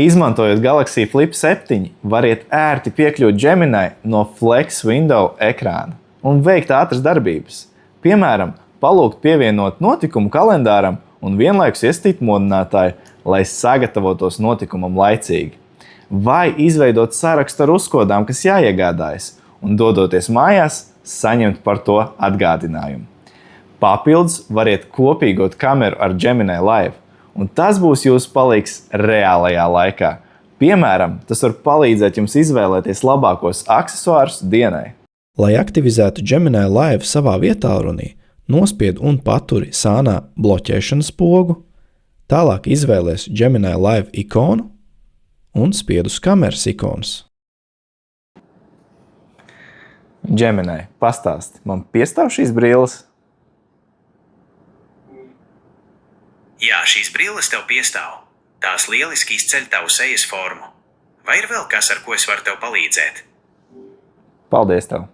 Izmantojot Galaxy Flip 7, variet ērti piekļūt Gemini no Flex Window ekrāna un veikt ātras darbības. Piemēram, palūgt pievienot notikumu kalendāram un vienlaikus iestīt modinātāju, lai sagatavotos notikumam laicīgi. Vai izveidot sarakstu ar uzkodām, kas jāiegādājas, un dodoties mājās, saņemt par to atgādinājumu. Papildus variet kopīgot kameru ar Gemini Live, un tas būs jūsu palīgs reālajā laikā. Piemēram, tas var palīdzēt jums izvēlēties labākos aksesuārus dienai. Lai aktivizētu Gemini Live savā vietālrunī, nospied un paturi sānā bloķēšanas pogu, tālāk izvēlies Gemini Live ikonu un spied uz kameras ikonas. Gemini, pastāsti, man piestāv šīs brilles? Jā, šīs brilles tev piestāv. Tās lieliski izceļ tavu sejas formu. Vai ir vēl kas, ar ko es varu tev palīdzēt? Paldies tev!